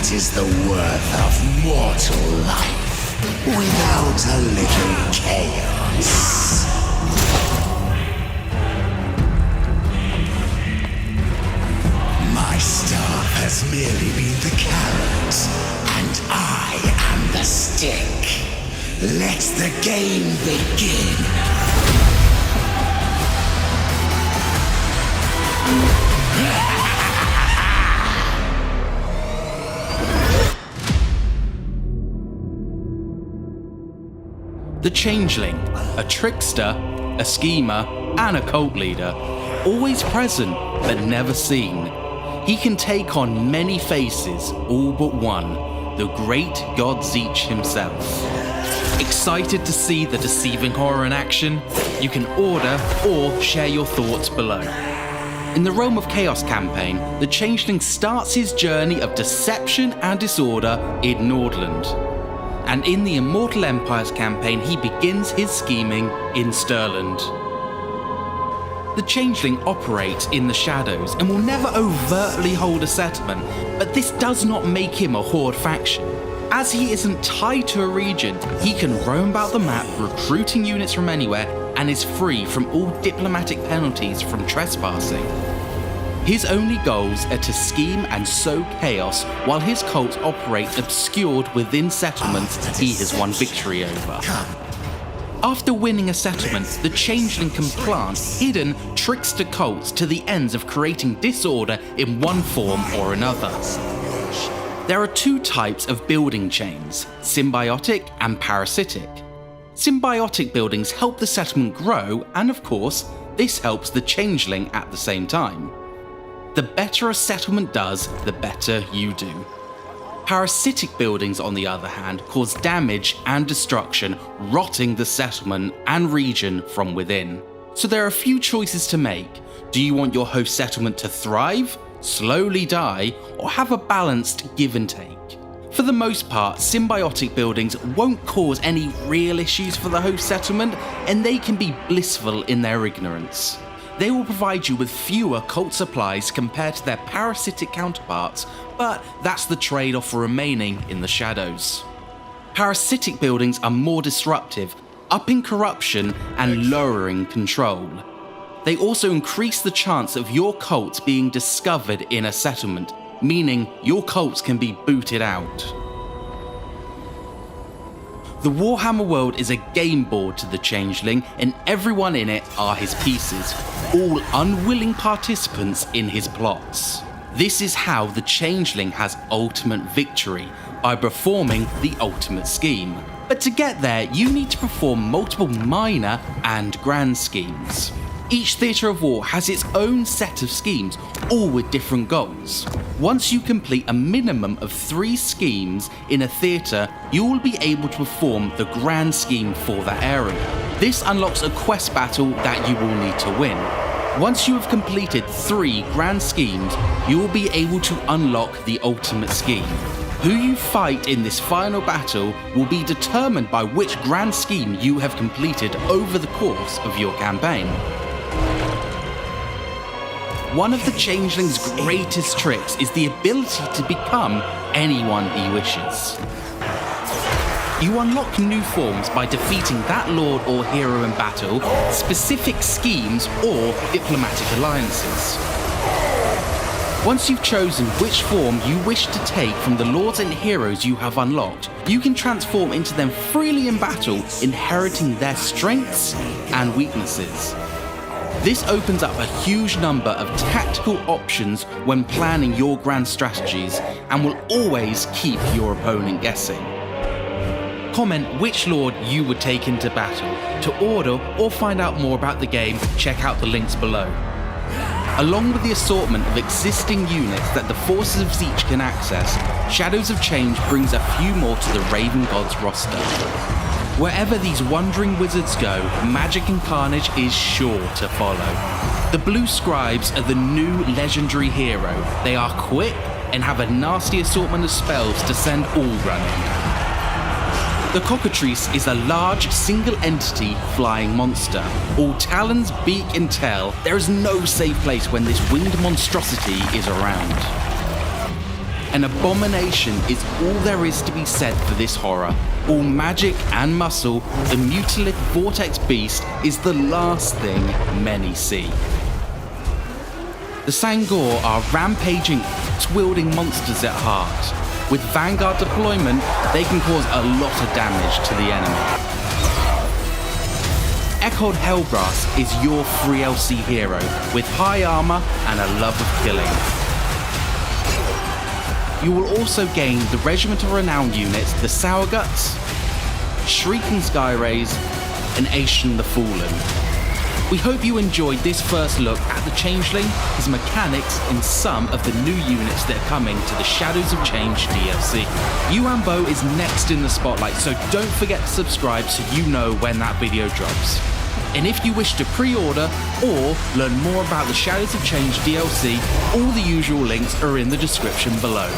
What is the worth of mortal life without a little chaos? My staff has merely been the carrot, and I am the stick. Let the game begin. The Changeling, a trickster, a schemer, and a cult leader, always present but never seen. He can take on many faces, all but one, the great God Zeech himself. Excited to see the deceiving horror in action? You can order or share your thoughts below. In the Realm of Chaos campaign, the Changeling starts his journey of deception and disorder in Nordland. And in the Immortal Empires campaign, he begins his scheming in Stirland. The Changeling operates in the shadows and will never overtly hold a settlement, but this does not make him a horde faction. As he isn't tied to a region, he can roam about the map recruiting units from anywhere and is free from all diplomatic penalties from trespassing. His only goals are to scheme and sow chaos while his cults operate obscured within settlements he has won victory over. After winning a settlement, the Changeling can plant hidden trickster cults to the ends of creating disorder in one form or another. There are two types of building chains, symbiotic and parasitic. Symbiotic buildings help the settlement grow, and of course, this helps the Changeling at the same time. The better a settlement does, the better you do. Parasitic buildings, on the other hand, cause damage and destruction, rotting the settlement and region from within. So there are a few choices to make. Do you want your host settlement to thrive, slowly die, or have a balanced give and take? For the most part, symbiotic buildings won't cause any real issues for the host settlement, and they can be blissful in their ignorance. They will provide you with fewer cult supplies compared to their parasitic counterparts, but that's the trade-off for remaining in the shadows. Parasitic buildings are more disruptive, upping corruption and lowering control. They also increase the chance of your cult being discovered in a settlement, meaning your cults can be booted out. The Warhammer world is a game board to the Changeling, and everyone in it are his pieces, all unwilling participants in his plots. This is how the Changeling has ultimate victory, by performing the ultimate scheme. But to get there, you need to perform multiple minor and grand schemes. Each theatre of war has its own set of schemes, all with different goals. Once you complete a minimum of 3 schemes in a theatre, you will be able to perform the grand scheme for that area. This unlocks a quest battle that you will need to win. Once you have completed 3 grand schemes, you will be able to unlock the ultimate scheme. Who you fight in this final battle will be determined by which grand scheme you have completed over the course of your campaign. One of the Changeling's greatest tricks is the ability to become anyone he wishes. You unlock new forms by defeating that lord or hero in battle, specific schemes, or diplomatic alliances. Once you've chosen which form you wish to take from the lords and heroes you have unlocked, you can transform into them freely in battle, inheriting their strengths and weaknesses. This opens up a huge number of tactical options when planning your grand strategies, and will always keep your opponent guessing. Comment which lord you would take into battle. To order or find out more about the game, check out the links below. Along with the assortment of existing units that the forces of Zeech can access, Shadows of Change brings a few more to the Raven Gods roster. Wherever these wandering wizards go, magic and carnage is sure to follow. The Blue Scribes are the new legendary hero. They are quick and have a nasty assortment of spells to send all running. The Cockatrice is a large, single-entity flying monster. All talons, beak and tail, there is no safe place when this winged monstrosity is around. An abomination is all there is to be said for this horror. All magic and muscle, the mutilate vortex beast is the last thing many see. The Sangor are rampaging, axe-wielding monsters at heart. With Vanguard deployment, they can cause a lot of damage to the enemy. Eckhard Hellbrass is your free LC hero, with high armor and a love of killing. You will also gain the Regiment of Renown units, the Sourguts, Shrieking Skyrays, and Aishan the Fallen. We hope you enjoyed this first look at the Changeling, his mechanics, and some of the new units that are coming to the Shadows of Change DLC. Yuanbo is next in the spotlight, so don't forget to subscribe so you know when that video drops. And if you wish to pre-order or learn more about the Shadows of Change DLC, all the usual links are in the description below.